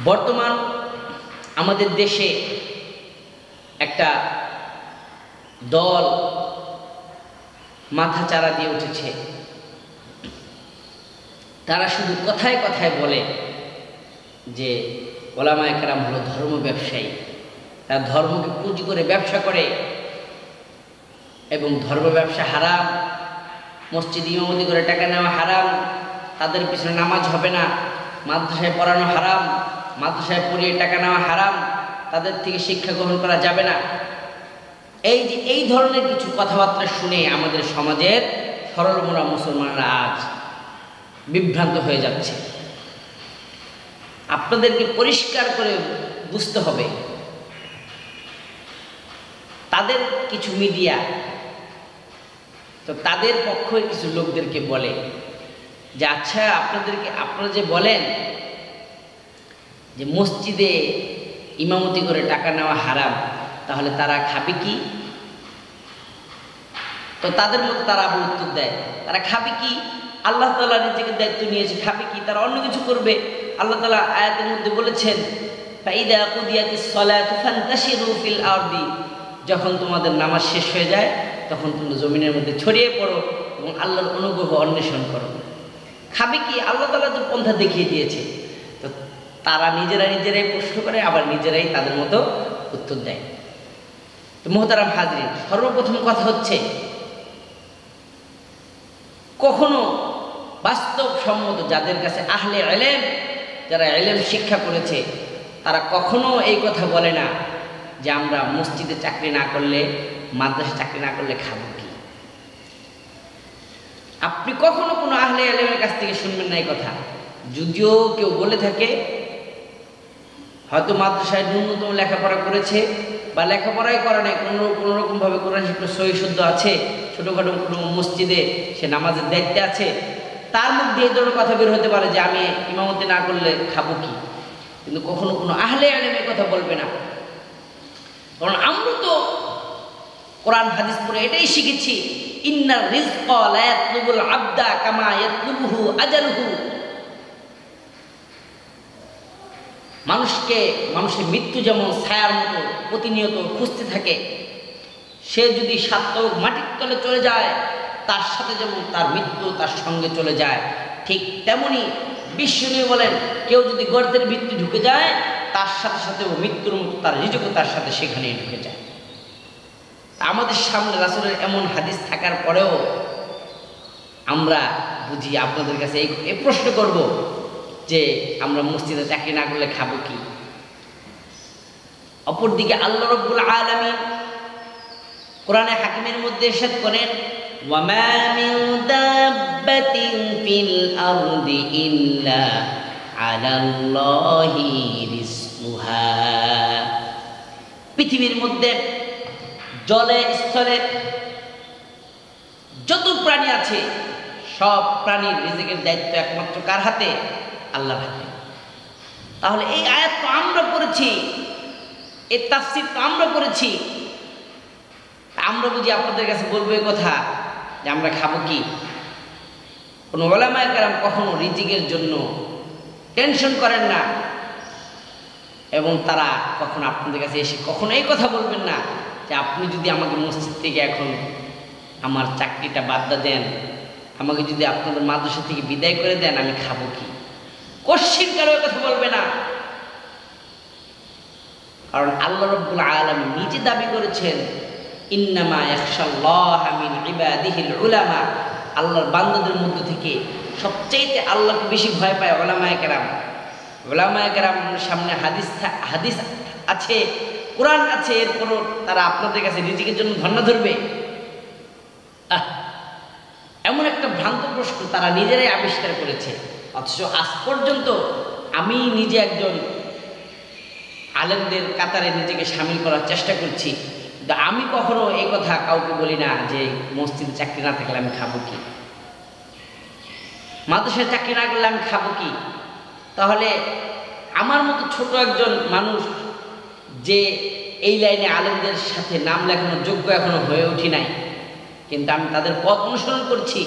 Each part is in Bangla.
বর্তমান আমাদের দেশে একটা দল মাথা চারা দিয়ে উঠেছে। তারা শুধু কথায় কথায় বলে যে ওলামায়ে কেরাম হলো ধর্ম ব্যবসায়ী, তারা ধর্মকে পুঁজি করে ব্যবসা করে এবং ধর্ম ব্যবসা হারাম, মসজিদ ইমামতি করে টাকা নেওয়া হারাম, তাদের পিছনে নামাজ হবে না, মাদ্রাসায় পড়ানো হারাম, মাদ্রাসায় পড়িয়ে টাকা নেওয়া হারাম, তাদের থেকে শিক্ষা গ্রহণ করা যাবে না। এই যে এই ধরনের কিছু কথাবার্তা শুনে আমাদের সমাজের সরলমনা মুসলমানরা আজ বিভ্রান্ত হয়ে যাচ্ছে। আপনাদেরকে পরিষ্কার করে বুঝতে হবে, তাদের কিছু মিডিয়া তো তাদের পক্ষে কিছু লোকদেরকে বলে যে আচ্ছা আপনারা যে বলেন যে মসজিদে ইমামতি করে টাকা নেওয়া হারাম, তাহলে তারা খাবে কি? তো তাদের মতো তারা আবার উত্তর দেয়, তারা খাবে কি? আল্লাহ তাআলা নিজেকে দায়িত্ব নিয়েছে, খাবে কি? তারা অন্য কিছু করবে। আল্লাহ তাআলা আয়াতের মধ্যে বলেছেন ফাইদা কুদিয়াতিস সালাতু ফান্তাশিরু ফিল আরদি, যখন তোমাদের নামাজ শেষ হয়ে যায় তখন তোমরা জমিনের মধ্যে ছড়িয়ে পড়ো এবং আল্লাহর অনুগ্রহ অন্বেষণ করো। খাবে কি? আল্লাহ তাআলা তো পন্থা দেখিয়ে দিয়েছে। তো তারা নিজেরাই প্রশ্ন করে, আবার নিজেরাই তাদের মতো উত্তর দেয়। তো মুহতারাম হাজরিন, সর্বপ্রথম কথা হচ্ছে, কখনো বাস্তবসম্মত যাদের কাছে আহলে ইলম, যারা ইলম শিক্ষা করেছে, তারা কখনো এই কথা বলে না যে আমরা মসজিদে চাকরি না করলে, মাদ্রাসায় চাকরি না করলে খাবো কি। আপনি কখনো কোনো আহলে ইলমের কাছ থেকে শুনবেন না এই কথা। যদিও কেউ বলে থাকে হয়তো মাদ্রাসায় ন্যূনতম লেখাপড়া করেছে বা লেখাপড়াই করে নাই, কোনো রকমভাবে কোরআন শিক্ষা সহি শুদ্ধ আছে, ছোটোখাটো কোনো মসজিদে সে নামাজের দায়িত্বে আছে, তার মধ্যে এই ধরনের কথা বের হতে পারে যে আমি ইমামতি না করলে খাবো কি। কিন্তু কখনো কোনো আহলে ইলমের কথা বলবে না। কারণ আমরা তো কোরআন হাদিস পড়ে এটাই শিখেছি, ইন্নার রিজকা লা ইয়াতলুবুল আবদা কামা ইয়াতলুবুহু আজালুহু। মানুষের মৃত্যু যেমন ছায়ার মতো প্রতিনিয়ত খুঁজতে থাকে, সে যদি সাত মাটির তলে চলে যায় তার সাথে যেমন তার মৃত্যু তার সঙ্গে চলে যায়, ঠিক তেমনি বিশ্বনবী বলেন কেউ যদি গর্তের ভিতরে ঢুকে যায় তার সাথে সাথে ও মৃত্যুর মতো তার রিজকও তার সাথে সেখানেই ঢুকে যায়। আমাদের সামনে রাসূলের এমন হাদিস থাকার পরেও আমরা বুঝি আপনাদের কাছে এই প্রশ্ন করব যে আমরা মসজিদে চাকরি না করলে খাবো কি। অপরদিকে আল্লাহ রাব্বুল আলামিন কোরআনে হাকিমের মধ্যে ইরশাদ করেন ওয়ামা মিন দাব্বাতিন ফিল আরদি ইল্লা আলাল্লাহি রিজকুহা। পৃথিবীর মধ্যে জলে স্থলে যত প্রাণী আছে সব প্রাণীর রিজিকের দায়িত্ব একমাত্র কার হাতে? আল্লাহর হাতে। তাহলে এই আয়াত তো আমরা পড়েছি, এর তাফসীর তো আমরা পড়েছি, আমরা বুঝি আপনাদের কাছে বলবো এই কথা যে আমরা খাবো কি। কোনো উলামায়ে কেরাম কখনো রিজিকের জন্য টেনশন করেন না এবং তারা কখনো আপনাদের কাছে এসে কখনো এই কথা বলবেন না যে আপনি যদি আমাকে মসজিদ থেকে এখন আমার চাকরিটা বাদ দেন, আমাকে যদি আপনাদের মাদ্রাসা থেকে বিদায় করে দেন, আমি খাবো কি। কোশ্চিন কারো কথা বলবে না। কারণ আল্লাহ রাব্বুল আলামিন নিজে দাবি করেছেন ইন্নামা ইয়াখশাল্লাহা মিন ইবাদিহিল উলামা, আল্লাহর বান্দাদের মধ্য থেকে সবচেয়ে আল্লাহকে বেশি ভয় পায় উলামায়ে কেরাম। উলামায়ে কেরামের সামনে হাদিস আছে, কোরআন আছে, এরপরও তারা আপনাদের কাছে রিজিকের জন্য ধর্ণা ধরবে। এমন একটা ভ্রান্ত প্রশ্ন তারা নিজেরাই আবিষ্কার করেছে। অথচ আজ পর্যন্ত আমি নিজে একজন আলেমদের কাতারে নিজেকে সামিল করার চেষ্টা করছি, কিন্তু আমি কখনো এই কথা কাউকে বলি না যে মসজিদে চাকরি না থাকলে আমি খাবো কি, মাদ্রাসায় চাকরি না করলে আমি খাবো কি। তাহলে আমার মতো ছোট একজন মানুষ যে এই লাইনে আলেমদের সাথে নাম লেখানোর যোগ্য এখনো হয়ে উঠি নাই, কিন্তু আমি তাদের পথ অনুসরণ করছি,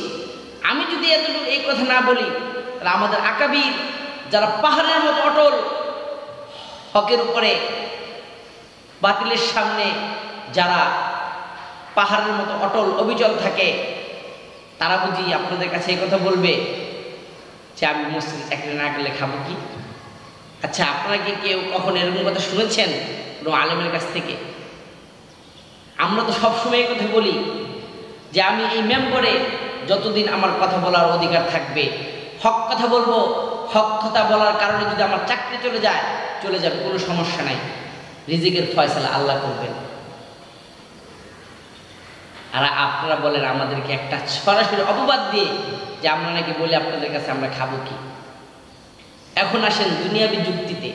আমি যদি এতটুকু এই কথা না বলি তাহলে আমাদের আকাবির যারা পাহাড়ের মতো অটল, হকের উপরে বাতিলের সামনে যারা পাহাড়ের মতো অটল অবিচল থাকে, তারা বুঝি আপনাদের কাছে এই কথা বলবে যে আমি মসজিদে চাকরি না করলে খাবো কি? আচ্ছা, আপনারা কি কেউ কখন এরকম কথা শুনেছেন কোনো আলেমের কাছ থেকে? আমরা তো সবসময় এই কথা বলি যে আমি এই মেম্বরে যতদিন আমার কথা বলার অধিকার থাকবে হক কথা বলবো। হক কথা বলার কারণে যদি আমার চাকরি চলে যাবে, কোনো সমস্যা নাই, রিজিকের ফয়সালা আল্লাহ করবেন। আর আপনারা বলেন আমাদেরকে একটা সরাসরি অপবাদ দিয়ে যে আমরা নাকি বলি আপনাদের কাছে আমরা খাবো কি। এখন আসেন দুনিয়াবি যুক্তিতে,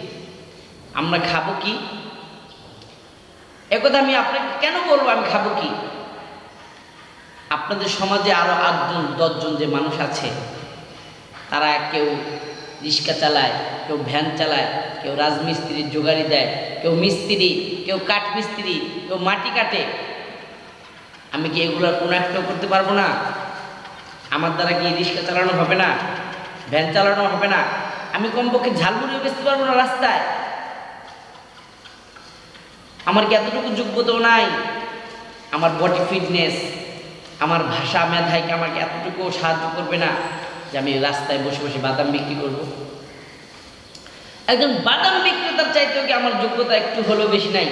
আমরা খাবো কি? একথা আমি আপনাকে কেন বলবো আমি খাবো কি? আপনাদের সমাজে আরো 8জন 10জন যে মানুষ আছে, তারা কেউ রিক্সা চালায়, কেউ ভ্যান চালায়, কেউ রাজমিস্ত্রির জোগাড়ি দেয়, কেউ মিস্ত্রি, কেউ কাঠ মিস্ত্রি, কেউ মাটি কাটে। আমি কি এগুলোর কোনো একটাও করতে পারবো না? আমার দ্বারা কি রিক্সা চালানো হবে না? ভ্যান চালানো হবে না? আমি কমপক্ষে ঝালমুড়িও বেচতে পারবো না রাস্তায়? আমার কি এতটুকু যোগ্যতাও নাই? আমার বডি ফিটনেস, আমার ভাষা মেধায় কি আমাকে এতটুকু সাহায্য করবে না যে আমি রাস্তায় বসে বসে বাদাম বিক্রি করব? একজন বাদাম বিক্রেতার চাইতেও কি আমার যোগ্যতা একটু হলেও বেশি নাই?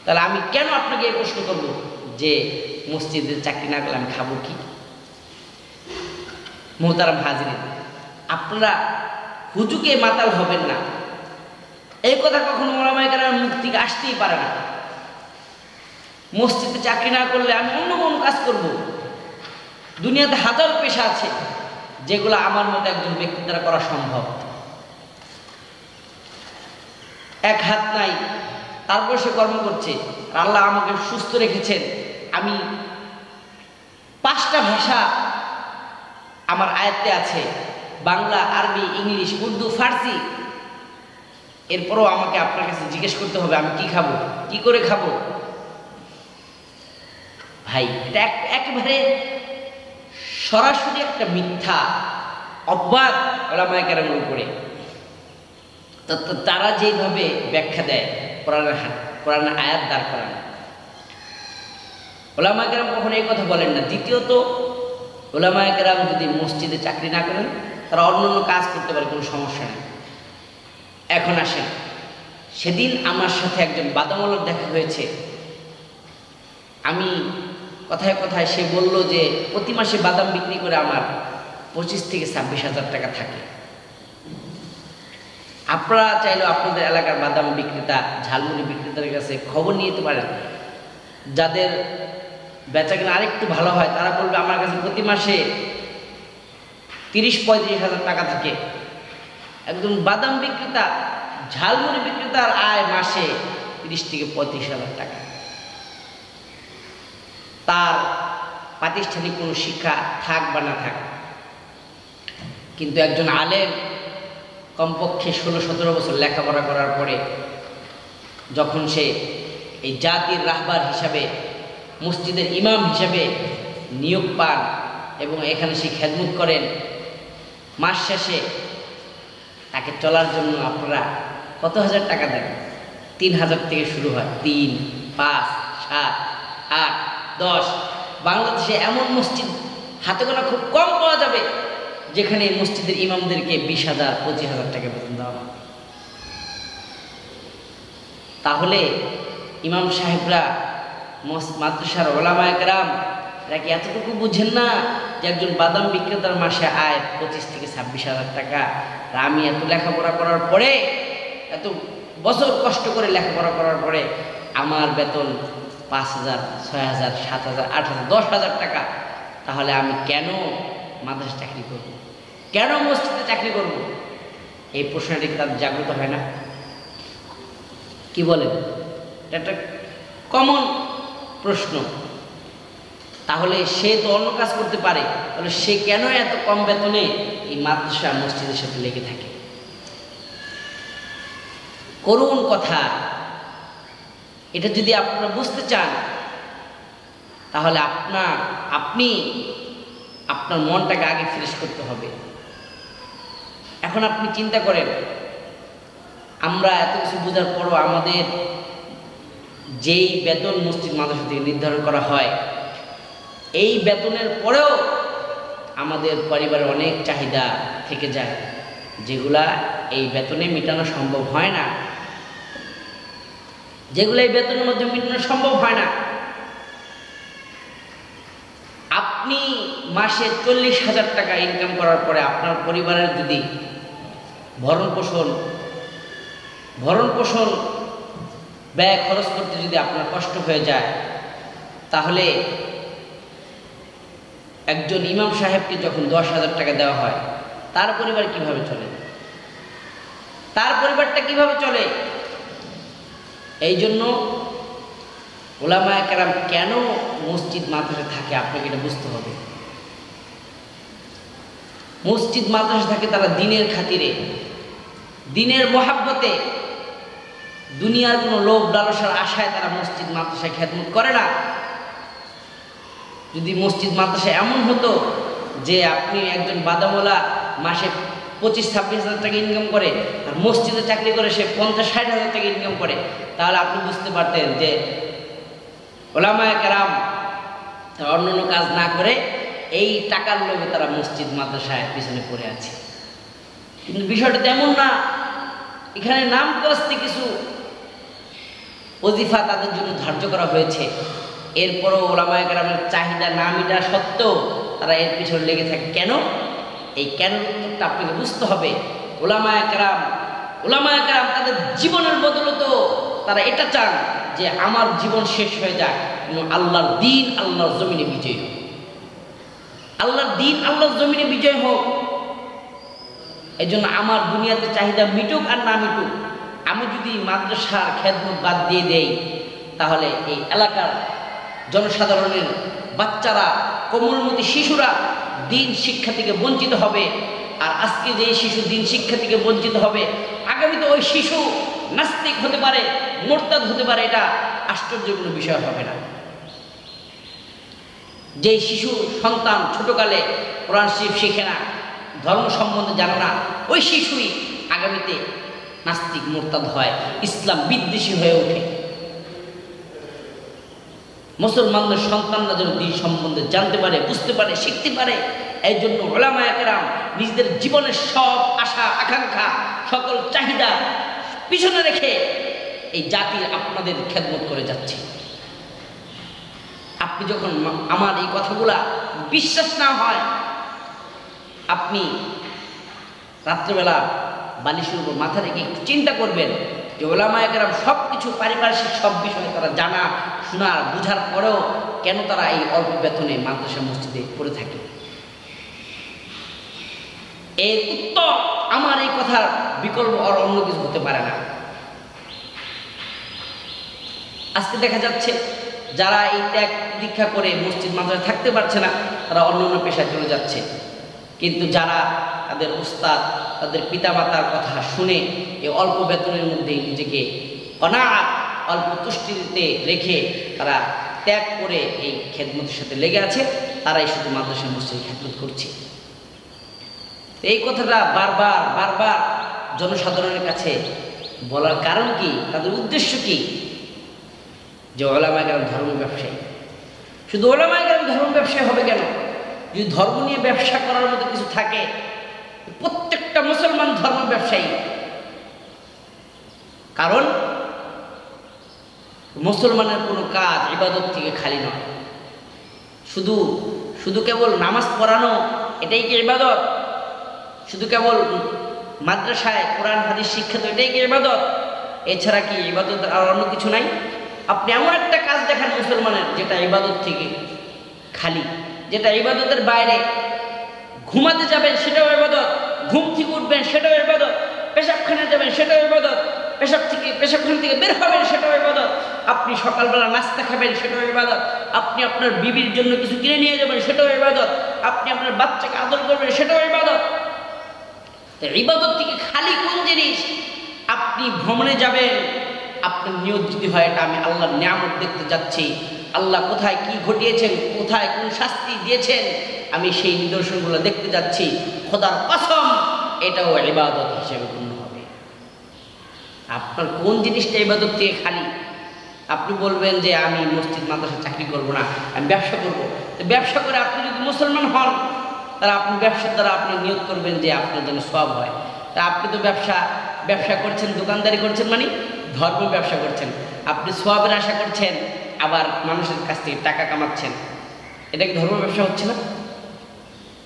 তাহলে আমি কেন আপনাকে এই প্রশ্ন করব যে মসজিদের চাকরি না করলে আমি খাবো কি? মোহতারাম হাজিরিন, আপনারা হুজুকে মাতাল হবেন না। এই কথা কখনো ওলামায়ে কেরামের মুখ থেকে আসতেই পারে না। মসজিদে চাকরি না করলে আমি অন্য কোনো কাজ করব। দুনিয়াতে হাজার পেশা আছে যেগুলো আমার মতো একজন ব্যক্তির দ্বারা করা সম্ভব। এক হাত নাই, তারপর সে কর্ম করছে। আল্লাহ আমাকে সুস্থ রেখেছেন, আমি 5টা ভাষা আমার আয়ত্তে আছে, বাংলা, আরবি, ইংলিশ, উর্দু, ফার্সি। এরপরও আমাকে আপনার কাছে জিজ্ঞেস করতে হবে আমি কি খাবো, কি করে খাবো? ভাই, এটা একেবারে সরাসরি একটা মিথ্যা অপবাদ ওলামায়ে কেরামের উপরে। তারা যেভাবে ব্যাখ্যা দেয় কোরআনের আয়াত দাঁড় করান, ওলামায়ে কেরাম কখনো এই কথা বলেন না। দ্বিতীয়ত, ওলামায়ে কেরাম যদি মসজিদে চাকরি না করেন তারা অন্যান্য কাজ করতে পারে, কোনো সমস্যা নেই। এখন আসেন, সেদিন আমার সাথে একজন বাদামওয়ালার দেখা হয়েছে। আমি কথায় কথায় সে বলল যে প্রতি মাসে বাদাম বিক্রি করে আমার 25 থেকে 26,000 টাকা থাকে। আপনারা চাইলেও আপনাদের এলাকার বাদাম বিক্রেতা, ঝালমুড়ি বিক্রেতার কাছে খবর নিয়ে যেতে পারেন। যাদের বেচাকেনা আরেকটু ভালো হয় তারা বলবে আমার কাছে প্রতি মাসে 30-35,000 টাকা থাকে। একজন বাদাম বিক্রেতা, ঝালমুড়ি বিক্রেতার আয় মাসে 30 থেকে 35,000 টাকা। তার প্রাতিষ্ঠানিক কোনো শিক্ষা থাক বা না থাক, কিন্তু একজন আলেম কমপক্ষে 16-17 বছর লেখাপড়া করার পরে যখন সে এই জাতির রাহবার হিসাবে, মসজিদের ইমাম হিসাবে নিয়োগ পান এবং এখানে সে খেদমত করেন, মাস শেষে তাকে চলার জন্য আপনারা কত হাজার টাকা দেন? 3,000 থেকে শুরু হয়। 3, 5, 7, 8, 10। বাংলাদেশে এমন মসজিদ হাতে গোনা খুব কম পাওয়া যাবে যেখানে মসজিদের ইমামদেরকে 20,000, 25,000 টাকা বেতন দেওয়া হয়। তাহলে ইমাম সাহেবরা, মাদ্রাসার ওলামায়ে কেরাম এরা কি এতটুকু বুঝেন না যে একজন বাদাম বিক্রেতার মাসে আয় 25 থেকে 26,000 টাকা? আর আমি এত লেখাপড়া করার পরে, এত বছর কষ্ট করে লেখাপড়া করার পরে আমার বেতন 5,000, 6,000, 7,000, 8,000, 10,000 টাকা। তাহলে আমি কেন মাদ্রাসা চাকরি করব? কেন মসজিদে চাকরি করব? এই প্রশ্নটি তার জাগ্রত হয় না? কি বলেন? এটা একটা কমন প্রশ্ন। তাহলে সে তো অন্য কাজ করতে পারে, তাহলে সে কেন এত কম বেতনে এই মাদ্রাসা মসজিদের সাথে লেগে থাকে? করুণ কথা। এটা যদি আপনারা বুঝতে চান তাহলে আপনি আপনার মনটাকে আগে ফ্রেশ করতে হবে। এখন আপনি চিন্তা করেন, আমরা এত কিছু বোঝার পরও আমাদের যেই বেতন মসজিদ মাদ্রাসা থেকে নির্ধারণ করা হয়, এই বেতনের পরেও আমাদের পরিবারের অনেক চাহিদা থেকে যায়, যেগুলা এই বেতনে মেটানো সম্ভব হয় না, যেগুলো এই বেতনের মধ্যে মেটানো সম্ভব হয় না। আপনি মাসে 40,000 টাকা ইনকাম করার পরে আপনার পরিবারের যদি ভরণ পোষণ ব্যয় খরচ করতে যদি আপনার কষ্ট হয়ে যায়, তাহলে একজন ইমাম সাহেবকে যখন 10,000 টাকা দেওয়া হয়, তার পরিবার কিভাবে চলে? তার পরিবারটা কিভাবে চলে? এই জন্য উলামায়ে কেরাম কেন মসজিদ মাদ্রাসা থাকে আপনাকে এটা বুঝতে হবে। মসজিদ মাদ্রাসা থাকে তারা দ্বীনের খাতিরে, দ্বীনের মহাব্বতে, দুনিয়ার কোনো লোভ লালসার আশায় তারা মসজিদ মাদ্রাসায় খেদমত করে না। যদি মসজিদ মাদ্রাসা এমন হতো যে আপনি একজন বাদামওয়ালা মাসে 25-26,000 টাকা ইনকাম করে আর মসজিদে চাকরি করে সে 50-60,000 টাকা ইনকাম করে, তাহলে আপনি বুঝতে পারতেন যে উলামায়ে কেরাম তারা অন্যান্য কাজ না করে এই টাকার লোভে তারা মসজিদ মাদ্রাসায় পিছনে পড়ে আছে। কিন্তু বিষয়টা তেমন না। এখানে নাম কস্তে কিছু ওজিফা তাদের জন্য ধার্য করা হয়েছে, এরপরও উলামায়ে কেরামের চাহিদা না মেটা সত্ত্বেও তারা এর পিছনে লেগে থাকে। কেন? এই কেন উত্তরটা আপনাকে বুঝতে হবে। উলামায়ে কেরাম তাদের জীবনের বদৌলতে তারা এটা চান যে আমার জীবন শেষ হয়ে যাক, কিন্তু আল্লাহর দ্বীন আল্লাহর জমিনে বিজয় হোক, আল্লাহর দ্বীন আল্লাহর জমিনে বিজয় হোক। এই জন্য আমার দুনিয়াতে চাহিদা মিটুক আর না মিটুক, আমি যদি মাদ্রাসার খেদমত বাদ দিয়ে দেই, তাহলে এই এলাকার জনসাধারণের বাচ্চারা, কোমলমতি শিশুরা দিন শিক্ষা থেকে বঞ্চিত হবে। আর আজকে যে শিশু দিন শিক্ষা থেকে বঞ্চিত হবে, আগামীতে ওই শিশু নাস্তিক হতে পারে, মোরতাদ হতে পারে। এটা আশ্চর্যের কোনো বিষয় হবে না। যে শিশু সন্তান ছোটকালে কোরআন শরীফ শিখে না, ধর্ম সম্বন্ধে জানে না, ওই শিশুই আগামীতে নাস্তিক মোরতাদ হয়, ইসলাম বিদ্বেষী হয়ে ওঠে। মুসলমানদের সন্তানরা যেন দিন সম্বন্ধে জানতে পারে, বুঝতে পারে, শিখতে পারে। এই জন্য উলামায়ে কেরাম নিজেদের জীবনের সব আশা আকাঙ্ক্ষা, সকল চাহিদা পিছনে রেখে এই জাতির আপনাদের খেদমত করে যাচ্ছে। আপনি যখন আমার এই কথাগুলা বিশ্বাস না হয়, আপনি রাত্রেবেলা বালিশের উপর মাথা রেখে একটু চিন্তা করবেন যে উলামায়ে কেরাম সব কিছু পারিপার্শ্বিক সব বিষয়ে তারা জানা শোনার বুঝার পরেও কেন তারা এই অল্প বেতনে মাদ্রাসা মসজিদে পড়ে থাকে। এর উত্তর আমার এই কথার বিকল্প আর অন্য কিছু হতে পারে না। আজকে দেখা যাচ্ছে যারা এই ত্যাগ দীক্ষা করে মসজিদ মাদ্রাসায় থাকতে পারছে না, তারা অন্যান্য পেশায় চলে যাচ্ছে। কিন্তু যারা তাদের উস্তাদ, তাদের পিতামাতার কথা শুনে এই অল্প বেতনের মধ্যেই নিজেকে অনাথ, অল্প তুষ্টিতে রেখে তারা ত্যাগ করে এই খেদমতের সাথে লেগে আছে, তারাই শুধু মাদ্রাসা মসজিদে খেদমত করছে। এই কথাটা বারবার জনসাধারণের কাছে বলার কারণ কি, তাদের উদ্দেশ্য কি? যে উলামায়ে কেরাম ধর্ম ব্যবসায়ী। শুধু উলামায়ে কেরাম ধর্ম ব্যবসায়ী হবে কেন? যদি ধর্ম নিয়ে ব্যবসা করার মতো কিছু থাকে, প্রত্যেকটা মুসলমান ধর্ম ব্যবসায়ী। কারণ মুসলমানের কোনো কাজ ইবাদত থেকে খালি নয়। শুধু কেবল নামাজ পড়ানো এটাই কি ইবাদত? শুধু কেবল মাদ্রাসায় কোরআন হাদিস শিক্ষা তো এটাই কি ইবাদত? এছাড়া কি ইবাদত আর অন্য কিছু নাই? আপনি এমন একটা কাজ দেখান মুসলমানের যেটা ইবাদত থেকে খালি, যেটা ইবাদতের বাইরে। ঘুমাতে যাবেন সেটাও ইবাদত, ঘুম থেকে উঠবেন সেটাও ইবাদত, পেশাবখানে যাবেন সেটাও ইবাদত, পেশাবখানা থেকে বের হবেন সেটাও ইবাদত, আপনি সকালবেলা নাস্তা খাবেন সেটাও ইবাদত, আপনি আপনার বিবির জন্য কিছু কিনে নিয়ে যাবেন সেটাও ইবাদত, আপনি আপনার বাচ্চাকে আদর করবেন সেটাও ইবাদত। ইবাদত থেকে খালি কোন জিনিস? আপনি ভ্রমণে যাবেন, আপনার নিয়ত যদি হয় এটা আমি আল্লাহর নিয়ামত দেখতে যাচ্ছি, আল্লাহ কোথায় কি ঘটিয়েছেন, কোথায় কোন শাস্তি দিয়েছেন, আমি সেই নিদর্শনগুলো দেখতে যাচ্ছি, খোদার কসম এটাও ইবাদত হিসেবে গণ্য হবে। আপনার কোন জিনিসটা ইবাদত থেকে খালি? আপনি বলবেন যে আমি মসজিদ মাদ্রাসা চাকরি করব না, আমি ব্যবসা করব। তো ব্যবসা করে আপনি যদি মুসলমান হন, তাহলে আপনি ব্যবসার দ্বারা আপনি নিয়োগ করবেন যে আপনার জন্য সব হয়। তা আপনি তো ব্যবসা করছেন, দোকানদারি করছেন, মানে ধর্ম ব্যবসা করছেন। আপনি সওয়াবের আশা করছেন, আবার মানুষের কাছ থেকে টাকা কামাচ্ছেন। এটা কি ধর্ম ব্যবসা হচ্ছে না?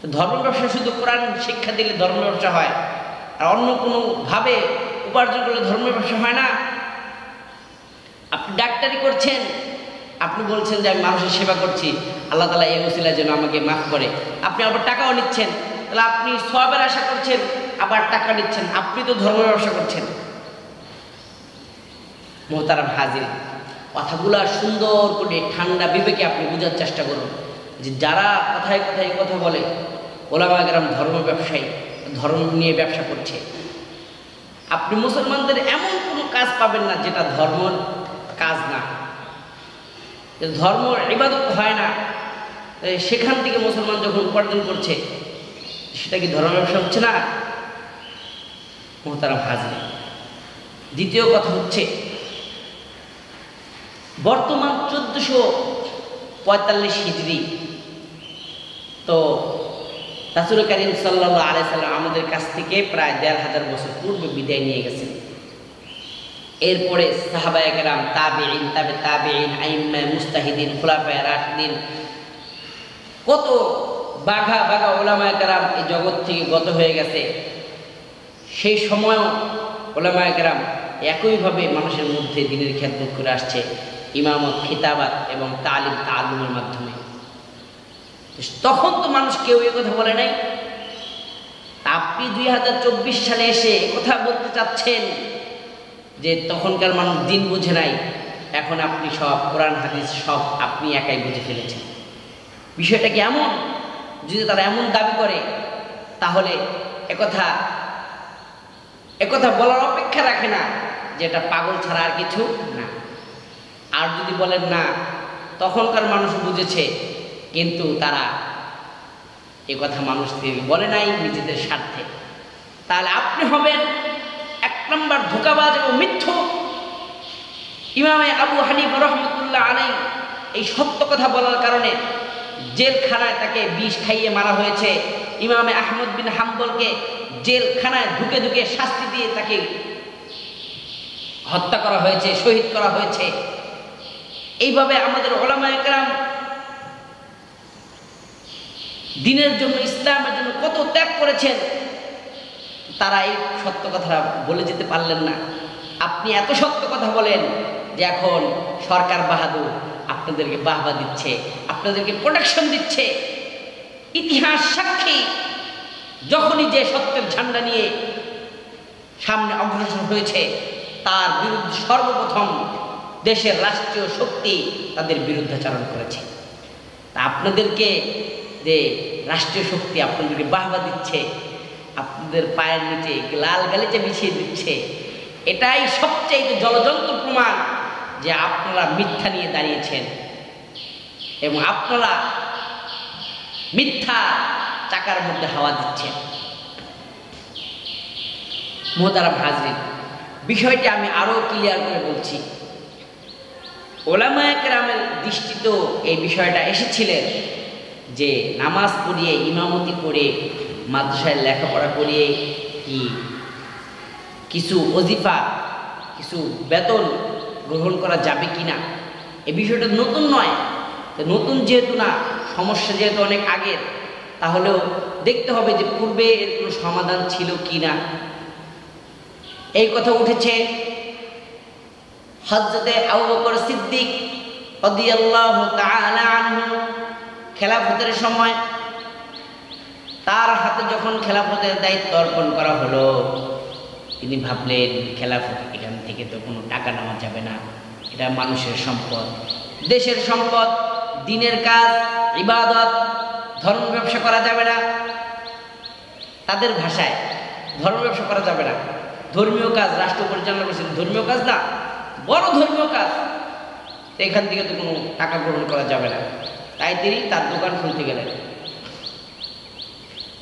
তো ধর্ম ব্যবসা শুধু কোরআন শিক্ষা দিলে ধর্ম ব্যবসা হয়, আর অন্য কোনোভাবে উপার্জন করলে ধর্ম ব্যবসা হয় না। আপনি ডাক্তারি করছেন, আপনি বলছেন যে আমি মানুষের সেবা করছি, আল্লাহ তাআলা এই ওসিলার জন্য আমাকে মাফ করে। আপনি আবার টাকাও নিচ্ছেন, তাহলে আপনি সওয়াবের আশা করছেন, আবার টাকা নিচ্ছেন, আপনি তো ধর্ম ব্যবসা করছেন। মোহতারাম হাজির, কথাগুলা সুন্দর করে ঠান্ডা বিবেকে আপনি বোঝার চেষ্টা করুন যে যারা কথায় কথায় কথা বলে ওলামায়ে কেরাম ধর্ম ব্যবসায়ী, ধর্ম নিয়ে ব্যবসা করছে। আপনি মুসলমানদের এমন কোনো কাজ পাবেন না যেটা ধর্মর কাজ না, ধর্ম ইবাদত হয় না, সেখান থেকে মুসলমান যখন উপার্জন করছে, সেটা কি ধর্ম ব্যবসা হচ্ছে না? মোহতারাম হাজির, দ্বিতীয় কথা হচ্ছে বর্তমান 1445 হিজরি। তো রাসূল কারীম সাল্লাল্লাহু আলাইহি সাল্লাম আমাদের কাছ থেকে প্রায় ১৫০০ বছর পূর্বে বিদায় নিয়ে গেছেন। এরপরে সাহাবায়ে কেরাম, তাবেঈন, তাবে তাবেঈন, আইম্মা, মুজতাহিদিন, খুলাফায়ে রাশিদিন, কত বাঘা বাঘা ওলামায়ে কেরাম এই জগৎ থেকে গত হয়ে গেছে। সেই সময়ও ওলামায়ে কেরাম একইভাবে মানুষের মধ্যে দ্বীনের খেদমত করে আসছে, ইমামত, খিতাবাত এবং তালিম তাআল্লুমের মাধ্যমে। তখন তো মানুষ কেউ এ কথা বলে নাই। আপনি 2024 সালে এসে কথা বলতে চাচ্ছেন যে তখনকার মানুষ দিন বুঝে নাই, এখন আপনি সব কোরআন হাদিস সব আপনি একাই বুঝে ফেলেছেন। বিষয়টা কি এমন? যদি তারা এমন দাবি করে, তাহলে একথা বলার অপেক্ষা রাখে না যে এটা পাগল ছাড়া আর কিছু না। আর যদি বলেন না তখনকার মানুষ বুঝেছে, কিন্তু তারা এ কথা মানুষদের বলে নাই নিজেদের স্বার্থে, তাহলে আপনি হবেন 1 নম্বর ধোঁকাবাজ এবং মিথ্যুক। ইমামে আবু হানিফা রাহমাতুল্লাহ আলাইহি এই সত্য কথা বলার কারণে জেলখানায় তাকে বিষ খাইয়ে মারা হয়েছে। ইমামে আহমদ বিন হাম্বলকে জেলখানায় ঢুকে ঢুকে শাস্তি দিয়ে তাকে হত্যা করা হয়েছে, শহীদ করা হয়েছে। এইভাবে আমাদের ওলামায়ে কেরাম দ্বীনের জন্য, ইসলামের জন্য কত ত্যাগ করেছেন, তারা এই সত্য কথা বলে যেতে পারলেন না। আপনি এত সত্য কথা বলেন যে এখন সরকার বাহাদুর আপনাদেরকে বাহবা দিচ্ছে, আপনাদেরকে প্রোটেকশন দিচ্ছে। ইতিহাস সাক্ষী, যখনই যে সত্যের ঝান্ডা নিয়ে সামনে অগ্রসর হয়েছে, তার বিরুদ্ধে সর্বপ্রথম দেশের রাষ্ট্রীয় শক্তি তাদের বিরুদ্ধাচরণ করেছে। তা আপনাদেরকে যে রাষ্ট্রীয় শক্তি আপনাদেরকে বাহবা দিচ্ছে, আপনাদের পায়ের নিচে লাল গালিচা বিছিয়ে দিচ্ছে, এটাই সবচেয়ে জলজন্ত প্রমাণ যে আপনারা মিথ্যা নিয়ে দাঁড়িয়েছেন এবং আপনারা মিথ্যা চাকার মধ্যে হাওয়া দিচ্ছেন। মোহতারাম হাজরিন, বিষয়টি আমি আরো ক্লিয়ার করে বলছি। ওলামায়ে কেরামের দৃষ্টিতেও এই বিষয়টা এসেছিলেন যে নামাজ পড়িয়ে, ইমামতি করে, মাদ্রাসায় লেখাপড়া করিয়ে কি কিছু ওজিফা, কিছু বেতন গ্রহণ করা যাবে কি না। এই বিষয়টা নতুন নয়। তো নতুন যেহেতু না, সমস্যা যেহেতু অনেক আগের, তাহলেও দেখতে হবে যে পূর্বে এর কোনো সমাধান ছিল কি না। এই কথা উঠেছে হযরতে আবু বকর সিদ্দিক রাদিয়াল্লাহু তাআলা আনহু খেলাফতের সময়। তার হাতে যখন খেলাফতের দায়িত্ব অর্পণ করা হলো, তিনি ভাবলেন খেলাফত, এখান থেকে তো কোনো টাকা নেওয়া যাবে না, এটা মানুষের সম্পদ, দেশের সম্পদ, দ্বীনের কাজ, ইবাদত, ধর্ম ব্যবসা করা যাবে না। তাদের ভাষায় ধর্ম ব্যবসা করা যাবে না, ধর্মীয় কাজ রাষ্ট্র পরিচালনা করছেন, ধর্মীয় কাজ না, বড় ধর্মীয় কাজ, এখান থেকে তো কোনো টাকা গ্রহণ করা যাবে না। তাই তিনি তার দোকান খুলতে গেলেন।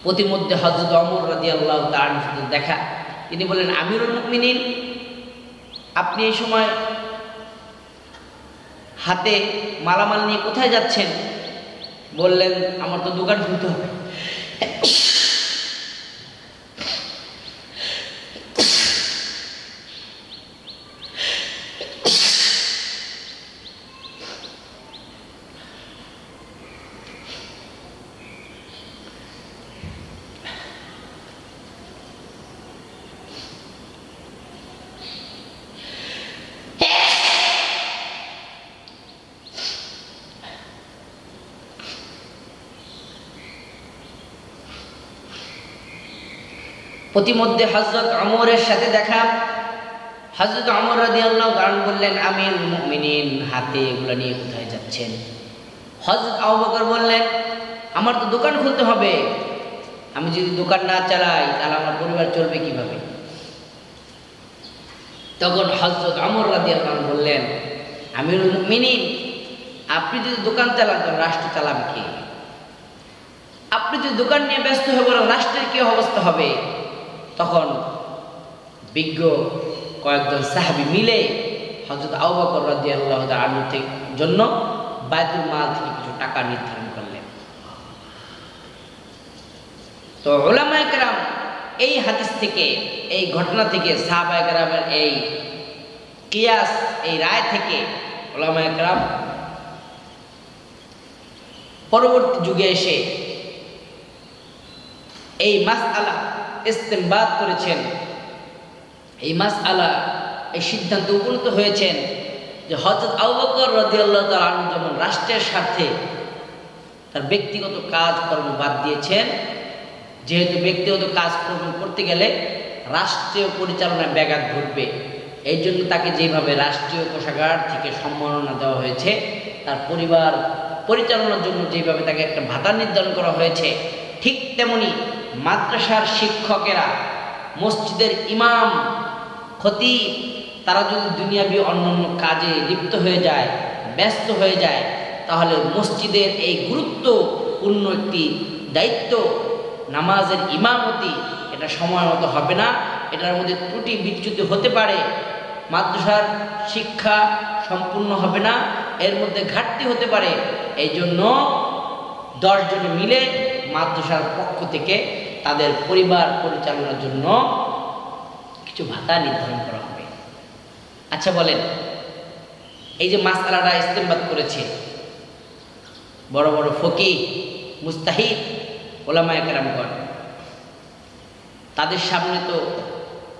প্রতিমধ্যে হযরত ওমর রাদিয়াল্লাহু তাআলার সাথে দেখা। তিনি বললেন, আমিরুল মুমিনিন, আপনি এই সময় হাতে মালামাল নিয়ে কোথায় যাচ্ছেন? বললেন আমার তো দোকান খুলতে হবে। প্রতিমধ্যে হযরত ওমরের সাথে দেখা। হযরত ওমর রাদিয়াল্লাহু আনহু বললেন আমিরুল মুমিনিন, হাতে এগুলো নিয়ে কোথায় যাচ্ছেন? হযরত আবু বকর বললেন আমার তো দোকান খুলতে হবে, আমি যদি দোকান না চালাই তাহলে আমার পরিবার চলবে কিভাবে? তখন হযরত ওমর রাদিয়াল্লাহু আনহু বললেন আমিরুল মুমিনিন, আপনি যদি দোকান চালান তাহলে রাষ্ট্র চালাবে কে? আপনি যদি দোকান নিয়ে ব্যস্ত হয়ে বলেন রাষ্ট্রের কি অবস্থা হবে? তখন বিজ্ঞ কয়েকজন সাহাবী মিলে হযরত আবু বকর রাদিয়াল্লাহু তাআলা আনহুর জন্য বাইতুল মাল থেকে কিছু টাকা নির্ধারণ করলেন। তো উলামায়ে কেরাম এই হাদিস থেকে, এই ঘটনা থেকে, সাহাবায়ে কেরামের এই কিয়াস, এই রায় থেকে উলামায়ে কেরাম পরবর্তী যুগে এসে এই মাসআলা ইস্তেমবাত করেছেন, এই মাসআলা, এই সিদ্ধান্ত উপনীত হয়েছেন যে হযরত আবু বকর রাদিয়াল্লাহু তাআলা আনহু যেমন রাষ্ট্রের স্বার্থে তার ব্যক্তিগত কাজকর্ম বাদ দিয়েছেন, যেহেতু ব্যক্তিগত কাজকর্ম করতে গেলে রাষ্ট্রীয় পরিচালনায় ব্যাঘাত ঘটবে, এই জন্য তাকে যেভাবে রাষ্ট্রীয় কোষাগার থেকে সম্মাননা দেওয়া হয়েছে, তার পরিবার পরিচালনার জন্য যেভাবে তাকে একটা ভাতা নির্ধারণ করা হয়েছে, ঠিক তেমনি মাদ্রাসার শিক্ষকেরা, মসজিদের ইমাম, খতিব, তারা যদি দুনিয়াবি অন্যান্য কাজে লিপ্ত হয়ে যায়, ব্যস্ত হয়ে যায়, তাহলে মসজিদের এই গুরুত্বপূর্ণ একটি দায়িত্ব, নামাজের ইমামতি, এটা সময় মতো হবে না, এটার মধ্যে ত্রুটি বিচ্যুতি হতে পারে, মাদ্রাসার শিক্ষা সম্পূর্ণ হবে না, এর মধ্যে ঘাটতি হতে পারে। এই জন্য 10 জনে মিলে মাদ্রাসার পক্ষ থেকে তাদের পরিবার পরিচালনার জন্য কিছু ভাতা নির্ধারণ করা হবে। আচ্ছা বলেন, এই যে মাসআলাটা ইস্তেমবাত করেছে বড় বড় ফকিহ, মুস্তাহিদ, উলামায়ে কেরামগণ, তাদের সামনে তো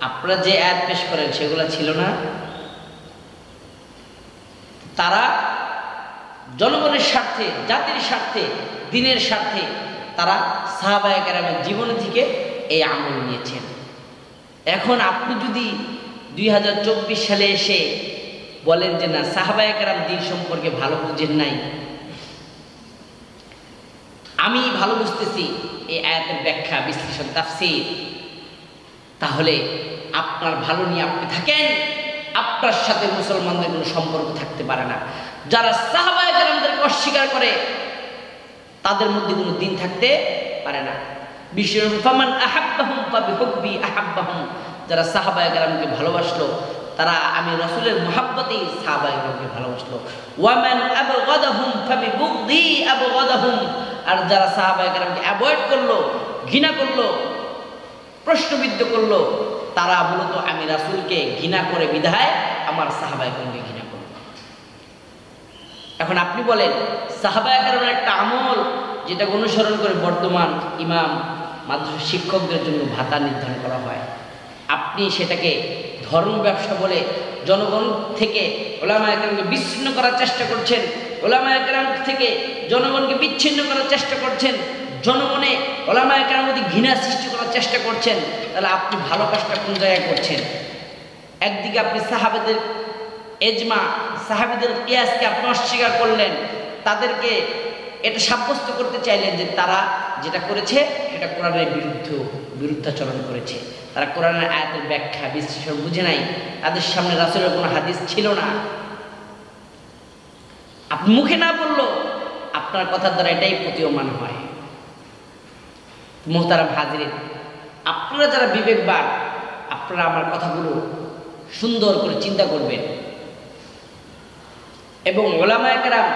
আপনারা যে আয়াত পেশ করেন সেগুলো ছিল না। তারা জনগণের স্বার্থে, জাতির স্বার্থে, দ্বীনের স্বার্থে তারা সাহাবায়ে কেরামের জীবন থেকে এই আমল নিয়েছেন। এখন আপনি যদি 2024 সালে এসে বলেন যে না, সাহাবায়ে কেরাম দ্বীন সম্পর্কে ভালো বুঝেন নাই, আমি ভালো বুঝতেছি এই আয়াতের ব্যাখ্যা, বিশ্লেষণ, তাফসীর, তাহলে আপনার ভালো নিয়ে আপনি থাকেন, আপনার সাথে মুসলমানদের কোনো সম্পর্ক থাকতে পারে না। যারা সাহাবায়ে কেরামদেরকে অস্বীকার করে তাদের মধ্যে কোনো দিন থাকতে পারে না। বিশ্বনবী ফামান আহাব্বাহুম ফাবিহুব্বি আহাব্বাহুম, যারা সাহাবায়ে কেরামকে ভালোবাসলো তারা আমি রাসূলের মহব্বতেই সাহাবায়ে কেরামকে ভালোবাসলো। ওয়ামান আবগাদাহুম ফাবিবুগদি আবগাদাহুম, আর যারা সাহাবায়ে কেরামকে অ্যাভয়েড করলো, ঘৃণা করলো, প্রশ্নবিদ্ধ করলো, তারা মূলত আমি রাসূলকে ঘৃণা করে বিধায় আমার সাহাবায়ে কেরামকে ঘৃণা করলো। এখন আপনি বলেন সাহাবায়ে কেরামের একটা আমল যেটা অনুসরণ করে বর্তমান ইমাম, মাদ্রাসা শিক্ষকদের জন্য ভাতা নির্ধারণ করা হয়, আপনি সেটাকে ধর্ম ব্যবসা বলে জনগণ থেকে উলামায়ে কেরামকে বিচ্ছিন্ন করার চেষ্টা করছেন, উলামায়ে কেরাম থেকে জনগণকে বিচ্ছিন্ন করার চেষ্টা করছেন, জনগণে উলামায়ে কেরামের মধ্যে ঘৃণা সৃষ্টি করার চেষ্টা করছেন, তাহলে আপনি ভালো কাজটা কোন জায়গায় করছেন? একদিকে আপনি সাহাবাদের এজমা, সাহাবীদের কিয়াসকে আপনি অস্বীকার করলেন, তাদেরকে এটা সাব্যস্ত করতে চাইলেন যে তারা যেটা করেছে সেটা কোরআনের বিরুদ্ধাচরণ করেছে, তারা কোরআনের আয়াতের ব্যাখ্যা বিশ্লেষণ বুঝে নাই, তাদের সামনে রাসূলের কোনো হাদিস ছিল না। আপনি মুখে না বললো, আপনার কথার দ্বারা এটাই প্রতীয়মান হয়। মুহতারাম হাজিরিন, আপনারা যারা বিবেকবান, আপনারা আমার কথাগুলো সুন্দর করে চিন্তা করবেন। এবং ওলামায়ে কেরাম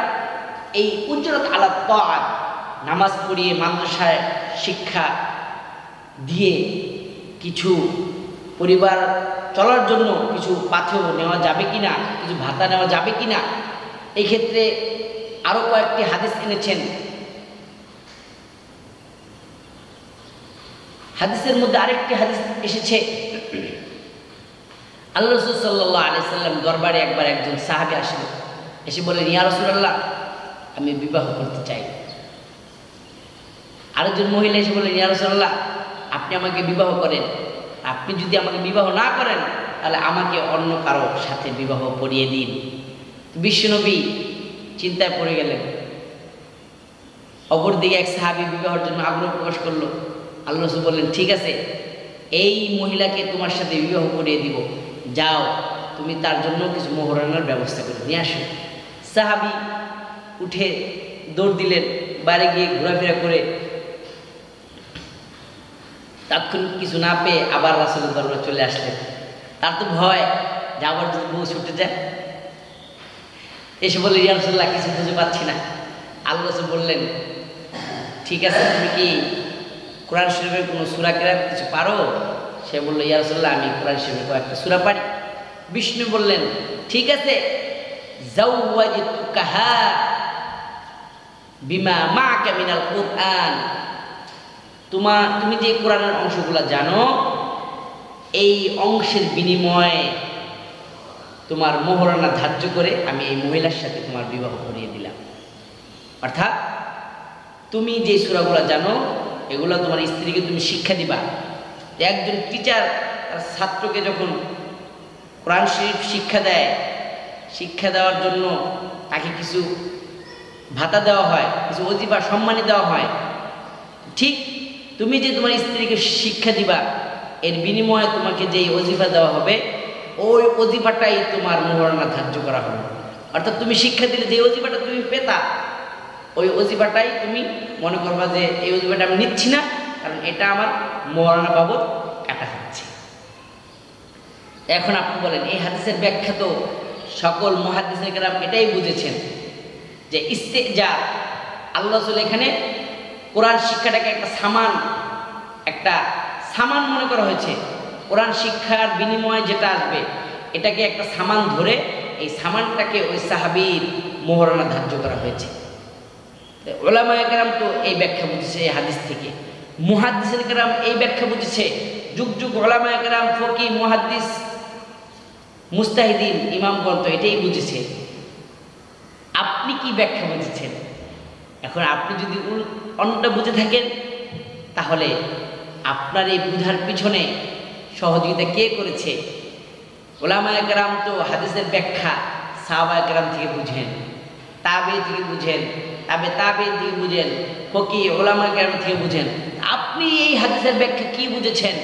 এই উজরত আলা তাআত, নামাজ পড়িয়ে মাদ্রাসায় শিক্ষা দিয়ে কিছু পরিবার চলার জন্য কিছু পাথেয় নেওয়া যাবে কিনা, কিছু ভাতা নেওয়া যাবে কিনা, এই ক্ষেত্রে আরো কয়েকটি হাদিস এনেছেন। হাদিসের মধ্যে আরেকটি হাদিস এসেছে, আল্লাহ রাসূল সাল্লাল্লাহু আলাইহি সাল্লাম দরবারে একবার একজন সাহাবী আসলেন, এসে বললেন, ইয়া রাসূলুল্লাহ, আমি বিবাহ করতে চাই। আরেকজন মহিলা এসে বললেন, ইয়া রাসূলুল্লাহ, আপনি আমাকে বিবাহ করেন। আপনি যদি আমাকে বিবাহ না করেন তাহলে আমাকে অন্য কারো সাথে বিবাহ পড়িয়ে দিন। বিশ্বনবী চিন্তায় পড়ে গেলেন। অপরদিকে এক সাহাবী বিবাহের জন্য আগ্রহ প্রকাশ করলো। আল্লাহ রাসূল বললেন, ঠিক আছে, এই মহিলাকে তোমার সাথে বিবাহ করিয়ে দিব, যাও তুমি তার জন্য কিছু মোহরানার ব্যবস্থা করে নিয়ে আসো। সাহাবী উঠে দৌড় দিলেন, বাইরে গিয়ে ঘোরাফেরা করে তাৎক্ষণিক কিছু না পেয়ে আবার রাসূলের দরবারে চলে আসলেন। তার তো ভয় যে আবার যদি বউ ছুটে যায়। এসে বললেন, ইয়া রাসূলুল্লাহ, কিছু খুঁজে পাচ্ছি না। আল্লাহ রাসূল বললেন, ঠিক আছে, তুমি কি কোরআন শরীফের কোনো সূরা কেরাত কিছু পারো? সে বলল, ইয়া রাসূলুল্লাহ, আমি কোরআন শরীফের কয়েকটা সূরা পারি। বিষ্ণু বললেন, ঠিক আছে, যাওয়াজিতুকাহা বিমা মাআকা মিনাল কুরআন, তুমি যে কোরআনের অংশগুলো জানো, এই অংশের বিনিময়ে তোমার মোহরানা ধার্য করে আমি এই মহিলার সাথে তোমার বিবাহ করিয়ে দিলাম। অর্থাৎ তুমি যে সূরাগুলো জানো এগুলো তোমার স্ত্রীকে তুমি শিক্ষা দিবা। একজন টিচার তার ছাত্রকে যখন কোরআন শরীফ শিক্ষা দেয়, শিক্ষা দেওয়ার জন্য তাকে কিছু ভাতা দেওয়া হয়, কিছু ওজিফা সম্মানী দেওয়া হয়। ঠিক তুমি যে তোমার স্ত্রীকে শিক্ষা দিবা, এর বিনিময়ে তোমাকে যেই ওজিফা দেওয়া হবে, ওই ওজিফাটাই তোমার মোহরানা ধার্য করা হবে। অর্থাৎ তুমি শিক্ষা দিলে যে ওজিফাটা তুমি পেতা, ওই ওজিফাটাই তুমি মনে করবা যে এই ওজিফাটা আমি নিচ্ছি না, কারণ এটা আমার মোহরানা বাবদ কাটা হচ্ছে। এখন আপনি বলেন, এই হাদিসের ব্যাখ্যা তো সকল মুহাদ্দিসিন কেরাম এটাই বুঝেছেন যে ইস্তেজার, আল্লাহ রাসূল এখানে কোরআন শিক্ষাটাকে একটা সামান মনে করা হয়েছে। কোরআন শিক্ষার বিনিময়ে যেটা আসবে এটাকে একটা সামান ধরে এই সামানটাকে ওই সাহাবীর মোহরানা ধার্য করা হয়েছে। উলামায়ে কেরাম তো এই ব্যাখ্যা বুঝেছে এই হাদিস থেকে, মুহাদ্দিসিন কেরাম এই ব্যাখ্যা বুঝেছে, যুগ যুগ উলামায়ে কেরাম, ফকিহ, মুহাদ্দিস, মুস্তাহিদিন, ইমামগণ তো এটাই বুঝেছে। আপনি কি ব্যাখ্যা বুঝেছেন? এখন আপনি যদি অন্যটা বুঝে থাকেন তাহলে আপনার এই বুঝার পিছনে সহযোগিতা কে করেছে? উলামায়ে কেরাম তো হাদিসের ব্যাখ্যা সাহাবায়ে কেরাম থেকে বুঝেন, তাবেঈ থেকে বুঝেন, তাবেঈ থেকে বুঝেন, ফকিহ উলামায়ে কেরাম থেকে বুঝেন। আপনি এই হাদিসের ব্যাখ্যা কি বুঝেছেন?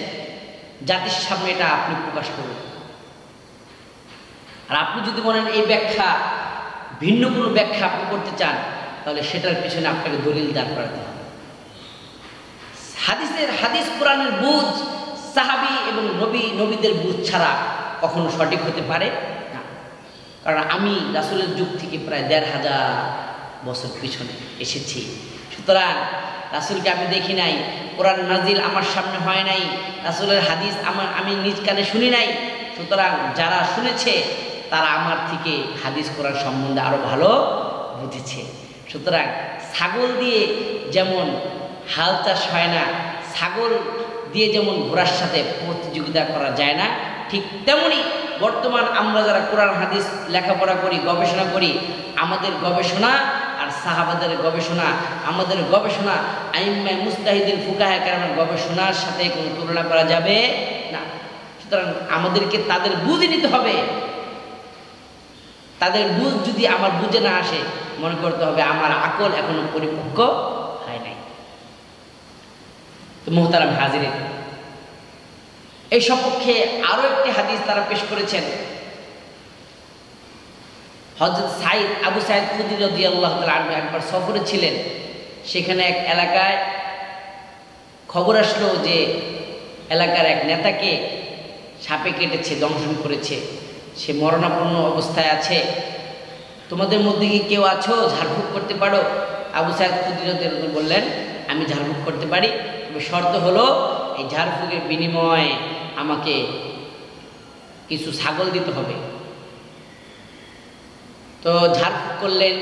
জাতির সামনে এটা আপনি প্রকাশ করুন। আর আপনি যদি বলেন এই ব্যাখ্যা ভিন্ন কোনো ব্যাখ্যা আপনি করতে চান, তাহলে সেটার পিছনে আপনাকে দলিল দাঁড় করাতে হবে। হাদিস কোরআনের বুঝ সাহাবী এবং নবীদের বুঝ ছাড়া কখনো সঠিক হতে পারে না। কারণ আমি রাসূলের যুগ থেকে প্রায় ১৫০০ বছর পিছনে এসেছি। সুতরাং রাসূলকে আমি দেখি নাই, কোরআন নাজিল আমার সামনে হয় নাই, রাসূলের হাদিস আমি নিজ কানে শুনি নাই। সুতরাং যারা শুনেছে তারা আমার থেকে হাদিস কোরআন সম্বন্ধে আরো ভালো বুঝেছে। সুতরাং ছাগল দিয়ে যেমন হাল চাষ হয় না, ছাগল দিয়ে যেমন ঘোড়ার সাথে প্রতিযোগিতা করা যায় না, ঠিক তেমনি বর্তমান আমরা যারা কোরআন হাদিস লেখাপড়া করি, গবেষণা করি, আমাদের গবেষণা আর সাহাবাদের গবেষণা, আমাদের গবেষণা আইম্মায়ে মুজতাহিদিন ফুকাহায়ে কেরামের গবেষণার সাথে কোনো তুলনা করা যাবে না। সুতরাং আমাদেরকে তাদের বুঝে নিতে হবে। তাদের বুঝ যদি আমার বুঝে না আসে, মনে করতে হবে আমার আকল এখনো পরিপক্ক হয় নাই। তো মুহতারাম হাজিরিন, এই সপক্ষে আরো একটি হাদিস তারা পেশ করেছেন। হযরত আবু সাঈদ খুদরী রাদিয়াল্লাহু তাআলা আনহু একবার সফরে ছিলেন। সেখানে এক এলাকায় খবর আসলো যে এলাকার এক নেতাকে সাপে কেটেছে, দংশন করেছে, সে মরণাপন্ন অবস্থায় আছে। তোমাদের মধ্যে কি কেউ আছো ঝাড়ফুঁক করতে পারো? আবু সাঈদ খুদরী রাদিয়াল্লাহু আনহু বললেন, আমি ঝাড়ফুঁক করতে পারি, তবে শর্ত হলো এই ঝাড়ফুঁকের বিনিময়ে আমাকে কিছু ছাগল দিতে হবে। তো ঝাড়ফুঁক করলেন,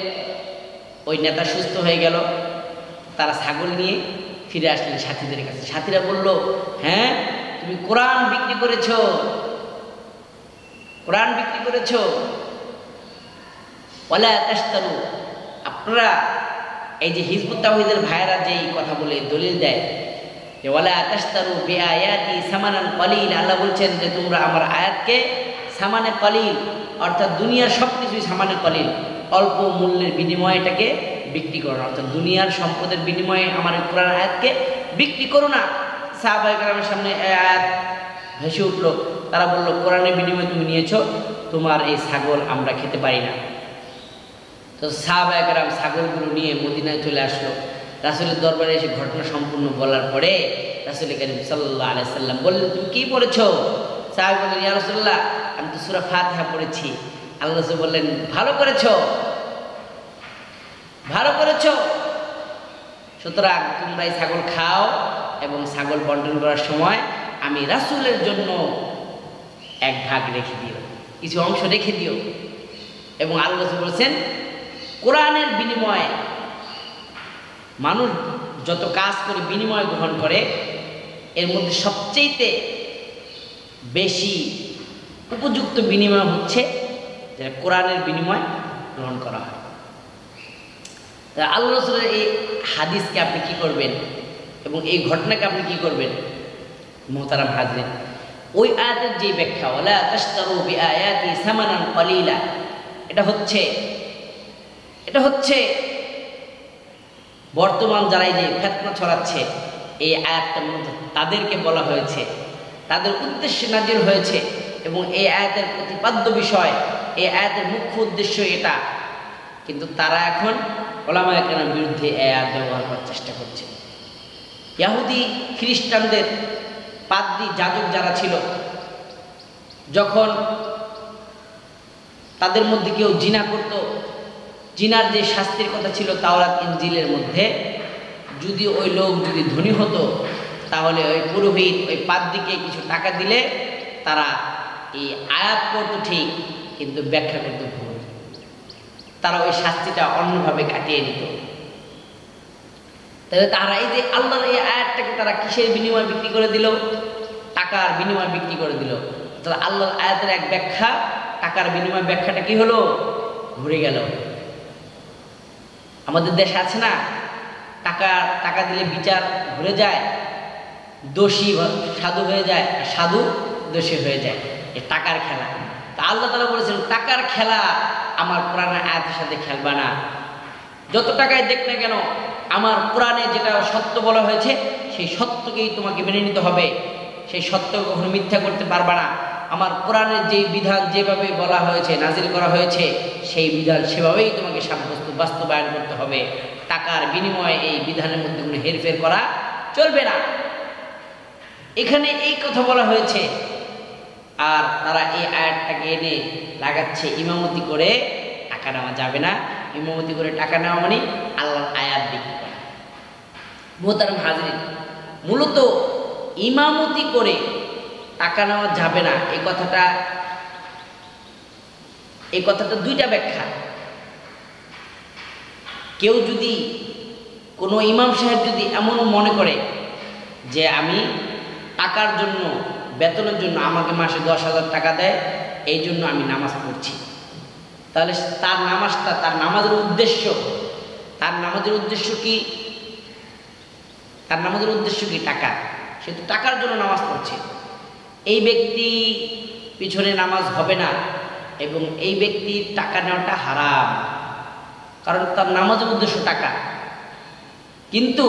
ওই নেতা সুস্থ হয়ে গেল। তারা ছাগল নিয়ে ফিরে আসলেন সাথীদের কাছে। সাথীরা বলল, হ্যাঁ তুমি কোরআন বিক্রি করেছো, কোরআন বিক্রি করেছো। ওয়ালা তাশতারু, আপনারা এই যে হিজবুত তাওহীদের ভাইয়েরা যেই কথা বলে দলিল দেয় যে ওয়ালা তাশতারু বিআয়াতি সামানান কলিল, আল্লাহ বলছেন যে তোমরা আমার আয়াতকে সামানে কলিল, অর্থাৎ দুনিয়ার সব কিছুই সামানে কলিল, অল্প মূল্যের বিনিময়ে এটাকে বিক্রি করো না, অর্থাৎ দুনিয়ার সম্পদের বিনিময়ে আমার কোরআন আয়াতকে বিক্রি করো না। সাহাবায়ে কেরামের সামনে এই আয়াত ভেসে উঠল। তারা বলল, কোরআনের বিনিময়ে তুমি নিয়েছো, তোমার এই ছাগল আমরা খেতে পারি না। তো সাহাবায়ে কেরাম ছাগলগুলো নিয়ে মদিনায় চলে আসলো। রাসূলের দরবারে এসে ঘটনা সম্পূর্ণ বলার পরে রাসূল কারীম সাল্লাল্লাহু আলাইহি সাল্লাম বললেন, তুমি কি পড়েছো? সাহাবী বললেন, ইয়া রাসূলুল্লাহ, আমি তো সূরা ফাতিহা পড়েছি। আল্লাহ রাসূল বললেন, ভালো করেছো, ভালো করেছো। সুতরাং তোমরা এই ছাগল খাও এবং ছাগল বন্টন করার সময় আমি রাসূলের জন্য এক ভাগ রেখে দিও, কিছু অংশ রেখে দিও। এবং আল্লাহ রাসূল বলেছেন, কোরআনের বিনিময়ে মানুষ যত কাজ করে বিনিময় গ্রহণ করে, এর মধ্যে সবচেয়ে বেশি উপযুক্ত বিনিময় হচ্ছে যেটা কোরআনের বিনিময় গ্রহণ করা হয়। আল্লাহ রাসূলের এই হাদিসকে আপনি কি করবেন এবং এই ঘটনাকে আপনি কি করবেন? মুহতারাম হাজরিন, ওই আয়াতের যে ব্যাখ্যা ওয়ালা তাশতারু বিআয়াতি সামানান কলিলা, এটা হচ্ছে বর্তমান যারা এই যে ফিতনা ছড়াচ্ছে, এই আয়াতটার মধ্যে তাদেরকে বলা হয়েছে, তাদের উদ্দেশ্যে নাজিল হয়েছে। এবং এই আয়াতের প্রতিপাদ্য বিষয়, এই আয়াতের মুখ্য উদ্দেশ্য এটা, কিন্তু তারা এখন উলামায়ে কেরামের বিরুদ্ধে এই আয়াত ব্যবহার করার চেষ্টা করছে। ইহুদি খ্রিস্টানদের পাদ্রী যাজক যারা ছিল, যখন তাদের মধ্যে কেউ জিনা করত, জিনার যে শাস্তির কথা ছিল তাওরাত ইনজিলের মধ্যে, যদি ওই লোক যদি ধনী হতো তাহলে ওই পুরোহিত ওই পাদ্রীকে কিছু টাকা দিলে তারা এই আয়াত পড়তো ঠিক, কিন্তু ব্যাখ্যা করতে ভুল, তারা ওই শাস্তিটা অন্যভাবে কাটিয়ে নিত। তাহলে তারা এই যে আল্লাহর এই আয়াতটাকে তারা কিসের বিনিময়ে বিক্রি করে দিল? টাকার বিনিময়ে বিক্রি করে দিল। তাহলে আল্লাহর আয়াতের এক ব্যাখ্যা, টাকার বিনিময়ে ব্যাখ্যাটা কি হলো? ঘুরে গেল। আমাদের দেশে আছে না, টাকা দিলে বিচার ঘুরে যায়, দোষী সাধু হয়ে যায়, সাধু দোষী হয়ে যায়, এই টাকার খেলা। তা আল্লাহ তাআলা বলেছেন, টাকার খেলা আমার কোরআনের আয়াতের সাথে খেলবা না। যত টাকায় দেখ না কেন, আমার কোরআনে যেটা সত্য বলা হয়েছে সেই সত্যকেই তোমাকে মেনে নিতে হবে, সেই সত্য কখনো মিথ্যা করতে পারবা না। আমার কোরআনের যেই বিধান যেভাবে বলা হয়েছে, নাজিল করা হয়েছে, সেই বিধান সেভাবেই তোমাকে বাস্তবায়ন করতে হবে। টাকার বিনিময়ে এই বিধানের মধ্যে কোনো হেরফের করা চলবে না। এখানে এই কথা বলা হয়েছে, আর তারা এই আয়াতটাকে এনে লাগাচ্ছে ইমামতি করে টাকা নেওয়া যাবে না। ইমামতি করে টাকা নেওয়া মানে আল্লাহর আয়াত বিক্রি করা। মুহতারাম হাজরিন, মূলত ইমামতি করে টাকা নেওয়া যাবে না এই কথাটা দুইটা ব্যাখ্যা। কেউ যদি কোনো ইমাম সাহেব যদি এমন মনে করে যে আমি টাকার জন্য, বেতনের জন্য আমাকে মাসে 10,000 টাকা দেয়, এই জন্য আমি নামাজ পড়ছি, তাহলে তার নামাজটা, তার নামাজের উদ্দেশ্য কি? তার নামাজের উদ্দেশ্য কি? টাকা। সে তো টাকার জন্য নামাজ পড়ছে। এই ব্যক্তি পিছনে নামাজ হবে না এবং এই ব্যক্তির টাকা নেওয়াটা হারাম, কারণ তার নামাজের উদ্দেশ্য টাকা। কিন্তু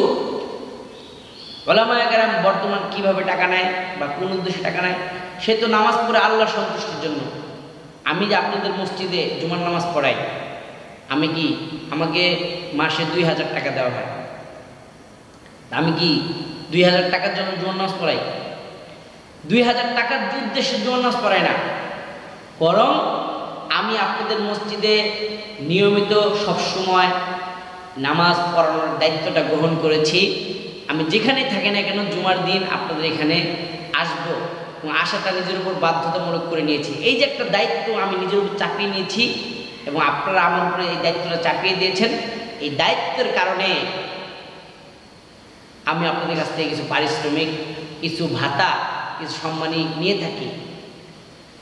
উলামায়ে কেরাম বর্তমান কিভাবে টাকা নেয় বা কোন উদ্দেশ্যে টাকা নেয়? সে তো নামাজ পড়ে আল্লাহর সন্তুষ্টির জন্য। আমি যে আপনাদের মসজিদে জুমার নামাজ পড়াই, আমাকে মাসে 2,000 টাকা দেওয়া হয়, আমি কি 2,000 টাকার জন্য জুমার নামাজ পড়াই? 2000 টাকার উদ্দেশ্যে জুমার নামাজ পড়াই না, বরং আমি আপনাদের মসজিদে নিয়মিত সবসময় নামাজ পড়ানোর দায়িত্বটা গ্রহণ করেছি। আমি যেখানেই থাকি না কেন জুমার দিন আপনাদের এখানে আসবো এবং আসাটা নিজের উপর বাধ্যতামূলক করে নিয়েছি। এই যে একটা দায়িত্ব আমি নিজের উপর চাপিয়ে নিয়েছি এবং আপনারা আমার উপরে এই দায়িত্বটা চাপিয়ে দিয়েছেন, এই দায়িত্বের কারণে আমি আপনাদের কাছ থেকে কিছু পারিশ্রমিক, কিছু ভাতা, কিছু সম্মানী নিয়ে থাকি।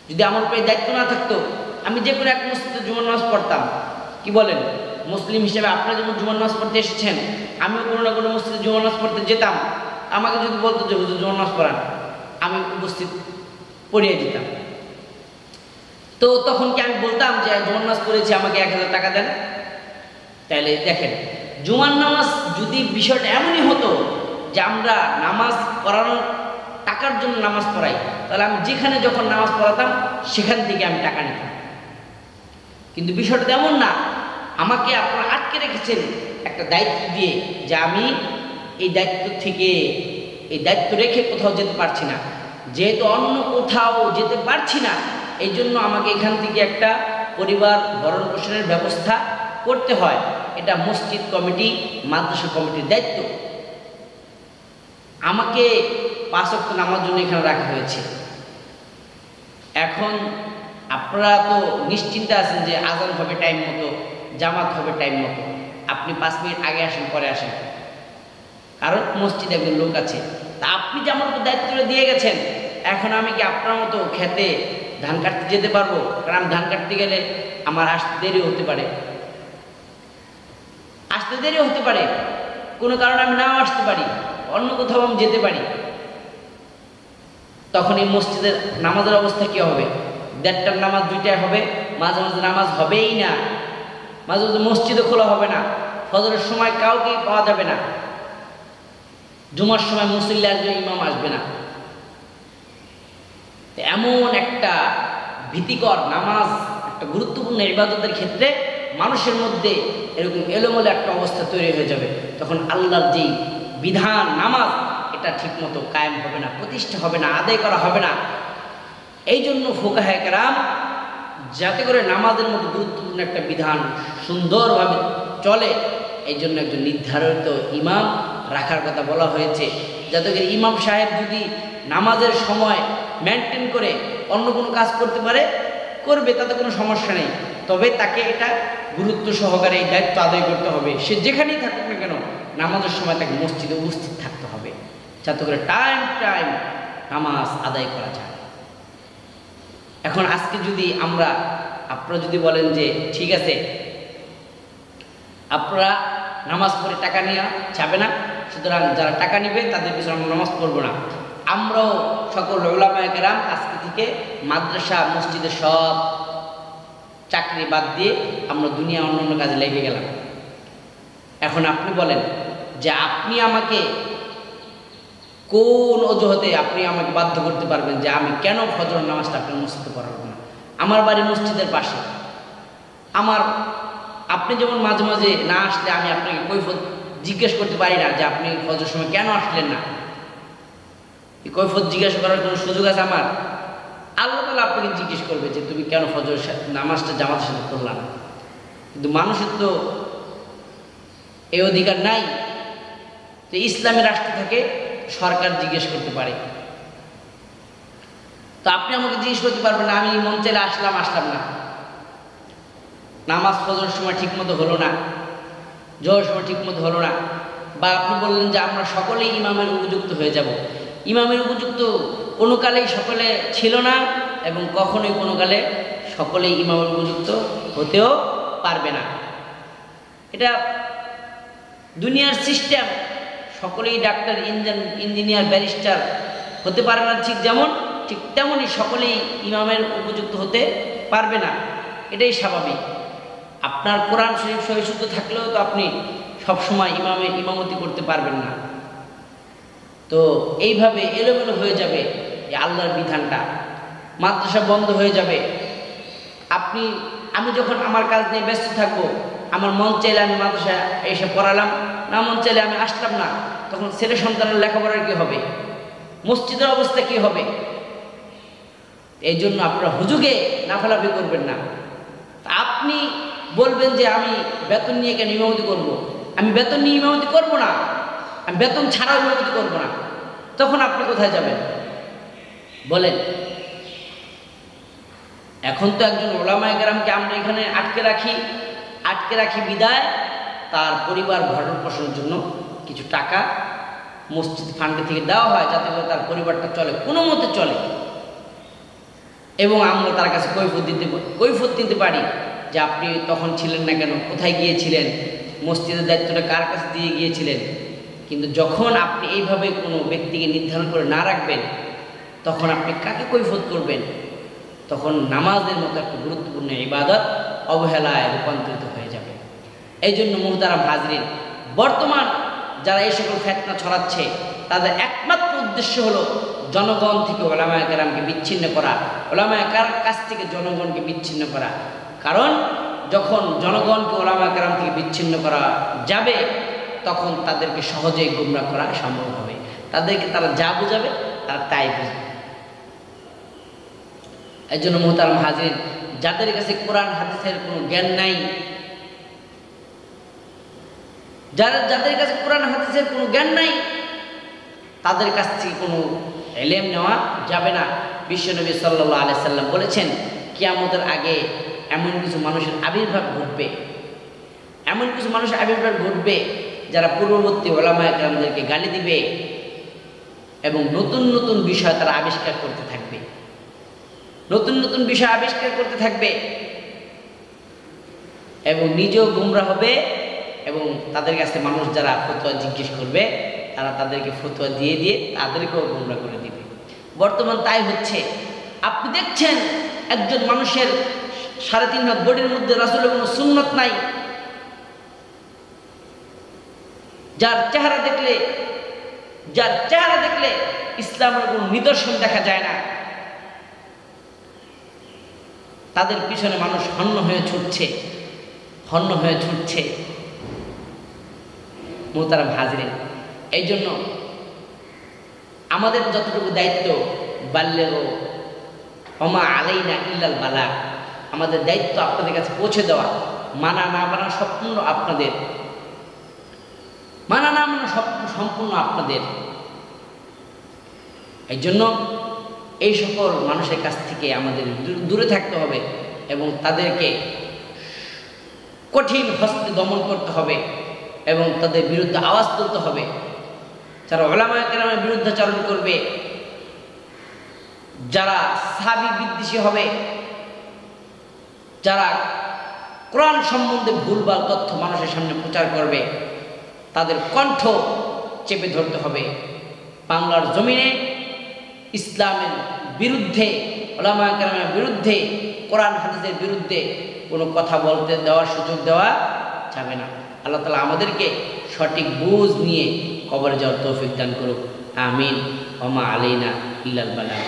যদি আমার উপরে এই দায়িত্ব না থাকতো আমি যে কোনো এক মসজিদে জুমার নামাজ পড়তাম। কি বলেন? মুসলিম হিসেবে আপনারা যেমন জুমার নামাজ পড়তে এসেছেন, আমিও কোনো না কোনো মসজিদে জুমার নামাজ পড়তে যেতাম। আমাকে যদি বলতো যে হুজুর জুমার নামাজ পড়ান, আমি উপস্থিত পড়িয়ে দিতাম। তো তখন কি আমি বলতাম যে জুমার নামাজ পড়েছি, আমাকে 1000 টাকা দেন? তাহলে দেখেন, জুমার নামাজ যদি বিষয়টা এমনই হতো যে আমরা নামাজ পড়ানোর টাকার জন্য নামাজ পড়াই, তাহলে আমি যেখানে যখন নামাজ পড়াতাম সেখান থেকে আমি টাকা নিতাম। কিন্তু বিষয়টা তেমন না। আমাকে আপনারা আটকে রেখেছেন একটা দায়িত্ব দিয়ে, যে আমি এই দায়িত্ব থেকে, এই দায়িত্ব রেখে কোথাও যেতে পারছি না। যেহেতু অন্য কোথাও যেতে পারছি না, এই জন্য আমাকে এখান থেকে একটা পরিবার ভরণ পোষণের ব্যবস্থা করতে হয়। এটা মসজিদ কমিটি, মাদ্রাসা কমিটির দায়িত্ব। আমাকে 5 ওয়াক্ত নামার জন্য এখানে রাখা হয়েছে। এখন আপনারা তো নিশ্চিন্তে আছেন যে আজান হবে টাইম মতো, জামাত হবে টাইম মতো, আপনি 5 মিনিট আগে আসেন, পরে আসেন, কারণ মসজিদে একজন লোক আছে। তা আপনি যে আমার উপর দায়িত্বটা দিয়ে গেছেন, এখন আমি কি আপনার মতো খেতে ধান কাটতে যেতে পারবো? কারণ আমি ধান কাটতে গেলে আমার আসতে দেরি হতে পারে, কোনো কারণে আমি নাও আসতে পারি, অন্য কোথাও আমি যেতে পারি। তখন এই মসজিদের নামাজের অবস্থা কী হবে? 1:30টার নামাজ 2টায় হবে, মাঝে মাঝে নামাজ হবেই না, মাঝে মাঝে মসজিদও খোলা হবে না, ফজরের সময় কাউকেই পাওয়া যাবে না, জুমার সময় মুসল্লি আসবে, ইমাম আসবে না। এমন একটা ভীতিকর নামাজ, একটা গুরুত্বপূর্ণ ইবাদতের ক্ষেত্রে মানুষের মধ্যে এরকম এলোমেলো একটা অবস্থা তৈরি হয়ে যাবে। তখন আল্লাহর যেই বিধান নামাজ, এটা ঠিকমতো কায়েম হবে না, প্রতিষ্ঠা হবে না, আদায় করা হবে না। এই জন্য ফুকাহায়ে কেরাম যাতে করে নামাজের মতো গুরুত্বপূর্ণ একটা বিধান সুন্দরভাবে চলে, এই জন্য একজন নির্ধারিত ইমাম রাখার কথা বলা হয়েছে, যাতে করে ইমাম সাহেব যদি নামাজের সময় মেনটেন করে অন্য কোনো কাজ করতে পারে, করবে, তাতে কোনো সমস্যা নেই। তবে তাকে এটা গুরুত্ব সহকারে এই দায়িত্ব আদায় করতে হবে। সে যেখানেই থাকুক না কেন, নামাজের সময় তাকে মসজিদে উপস্থিত থাকতে হবে, যাতে করে টাইম নামাজ আদায় করা যায়। এখন আজকে যদি আপনারা যদি বলেন যে ঠিক আছে, আপনারা নামাজ পড়ে টাকা নিয়ে যাবে না, সুতরাং যারা টাকা নেবে তাদের পিছনে আমরা নামাজ পড়বো না, আমরাও সকল উলামায়ে কেরাম আজকে থেকে মাদ্রাসা মসজিদের সব চাকরি বাদ দিয়ে আমরা দুনিয়া অন্যান্য কাজে লেগে গেলাম। এখন আপনি বলেন যে আপনি আমাকে কোন অজুহাতে আপনি আমাকে বাধ্য করতে পারবেন যে আমি কেন ফজর নামাজটা আপনার মসজিদে পড়াবো না? আমার বাড়ি মসজিদের পাশে। আপনি যেমন মাঝে মাঝে না আসলে আমি আপনাকে কৈফিয়ত জিজ্ঞেস করতে পারি না যে আপনি ফজর সময় কেন আসলেন না। এই কৈফিয়ত জিজ্ঞাসা করার কোনো সুযোগ আছে আমার? আল্লাহ তাআলা আপনাকে জিজ্ঞেস করবে যে তুমি কেন ফজর নামাজটা জামাতের সাথে পড়লা না। কিন্তু মানুষের তো এই অধিকার নাই। তো ইসলামী রাষ্ট্র থেকে সরকার জিজ্ঞেস করতে পারে, তো আপনি আমাকে জিজ্ঞেস করতে পারবেন না আমি মন চাইলে আসলাম না, নামাজ ফজর সময় ঠিক মতো হলো না, জোহর সময় ঠিক মতো হলো না, বা আপনি বললেন যে আমরা সকলেই ইমামের উপযুক্ত হয়ে যাব। ইমামের উপযুক্ত কোনো কালেই সকলে ছিল না এবং কখনোই কোনো কালে সকলেই ইমামের উপযুক্ত হতেও পারবে না। এটা দুনিয়ার সিস্টেম। সকলেই ডাক্তার, ইঞ্জিনিয়ার, ব্যারিস্টার হতে পারে না, ঠিক তেমনই সকলেই ইমামের উপযুক্ত হতে পারবে না, এটাই স্বাভাবিক। আপনার কোরআন শরীফ সহিশুদ্ধ থাকলেও তো আপনি সবসময় ইমামতি করতে পারবেন না। তো এইভাবে এলোমেলো হয়ে যাবে এই আল্লাহর বিধানটা, মাদ্রাসা বন্ধ হয়ে যাবে। আমি যখন আমার কাজ নিয়ে ব্যস্ত থাকবো, আমার মন চাইলে আমি মাদ্রাসা এসে পড়ালাম, না মন চাইলে আমি আসলাম না, তখন ছেলে সন্তানের লেখাপড়ার কী হবে? মসজিদের অবস্থা কী হবে? এই জন্য আপনারা হুজুগে লাফালাফি করবেন না। আপনি বলবেন যে আমি বেতন নিয়ে কেন ইমামতি করব, আমি বেতন নিয়ে ইমামতি করব না, আমি বেতন ছাড়াও ইমামতি করব না, তখন আপনি কোথায় যাবেন বলেন? এখন তো একজন ওলামায়ে কেরামকে আমরা এখানে আটকে রাখি বিদায় তার পরিবার ভরণ পোষণের জন্য কিছু টাকা মসজিদ ফান্ডে থেকে দেওয়া হয়, যাতে করে তার পরিবারটা চলে, কোনো মতে চলে। এবং আমরা তার কাছে কৈফিয়ত দিতে পারি যে আপনি তখন ছিলেন না কেন, কোথায় গিয়েছিলেন, মসজিদের দায়িত্বটা কার কাছে দিয়ে গিয়েছিলেন। কিন্তু যখন আপনি এইভাবে কোনো ব্যক্তিকে নির্ধারণ করে না রাখবেন, তখন আপনি কাকে কৈফিয়ত করবেন? তখন নামাজের মতো একটা গুরুত্বপূর্ণ ইবাদত অবহেলায় রূপান্তরিত হয়ে যাবে। এই জন্য মুহতারাম হাজরিন, বর্তমান যারা এই সকল ফিতনা ছড়াচ্ছে তাদের একমাত্র উদ্দেশ্য হলো জনগণ থেকে ওলামায়ে কেরামকে বিচ্ছিন্ন করা, ওলামায়ে কেরাম কাছ থেকে জনগণকে বিচ্ছিন্ন করা। কারণ যখন জনগণকে ওলামায়ে কেরাম থেকে বিচ্ছিন্ন করা যাবে, তখন তাদেরকে সহজেই গুমরাহ করা সম্ভব হবে। তাদেরকে তারা যা বুঝাবে তারা তাই বুঝবে। এই জন্য মুহতারাম হাজির, যাদের কাছে কোরআন হাদিসের কোনো জ্ঞান নাই, যাদের কাছে কোরআন হাদিসের কোনো জ্ঞান নাই, তাদের কাছ থেকে কোনো ইলম নেওয়া যাবে না। বিশ্বনবী সাল্লাল্লাহু আলাইহি সাল্লাম বলেছেন, কিয়ামতের আগে এমন কিছু মানুষের আবির্ভাব ঘটবে, এমন কিছু মানুষের আবির্ভাব ঘটবে যারা পূর্ববর্তী ওলামায়ে কেরামদেরকে গালি দিবে এবং নতুন নতুন বিষয় তারা আবিষ্কার করতে থাকবে, নতুন নতুন বিষয় আবিষ্কার করতে থাকবে এবং নিজেও গুমরাহ হবে। এবং তাদের কাছে মানুষ যারা ফতোয়া জিজ্ঞেস করবে, তারা তাদেরকে ফতোয়া দিয়ে দিয়ে তাদেরকেও গুমরাহ করে দিবে। বর্তমান তাই হচ্ছে। আপনি দেখছেন একজন মানুষের 3.5 হাত বডির মধ্যে রাসূলের কোনো সুন্নত নাই, যার চেহারা দেখলে ইসলামের কোনো নিদর্শন দেখা যায় না, তাদের পিছনে মানুষ হন্য হয়ে ছুটছে। মুহতারাম হাজিরিন, এই জন্য আমাদের যতটুকু দায়িত্ব, বাল্লিগু ওমা আলাইনা ইল্লাল বালাগ, আমাদের দায়িত্ব আপনাদের কাছে পৌঁছে দেওয়া। মানা না মানা সম্পূর্ণ আপনাদের, সম্পূর্ণ আপনাদের। এই জন্য এই সকল মানুষের কাছ থেকে আমাদের দূরে থাকতে হবে এবং তাদেরকে কঠিন হস্তে দমন করতে হবে এবং তাদের বিরুদ্ধে আওয়াজ তুলতে হবে। যারা ওলামায়ে কেরামের বিরুদ্ধাচরণ করবে, যারা সাহাবী বিদ্বেষী হবে, যারা কোরআন সম্বন্ধে ভুলভাল তথ্য মানুষের সামনে প্রচার করবে, তাদের কণ্ঠ চেপে ধরতে হবে। বাংলার জমিনে ইসলামের বিরুদ্ধে, ওলামায়ে কেরামের বিরুদ্ধে, কোরআন হাদিসের বিরুদ্ধে কোনো কথা বলতে দেওয়ার সুযোগ দেওয়া যাবে না। আল্লাহ তাআলা আমাদেরকে সঠিক বুঝ নিয়ে কবরে যাওয়ার তৌফিক দান করুক। আমিন। ওমা আলাইনা ইল্লাল বালাগ।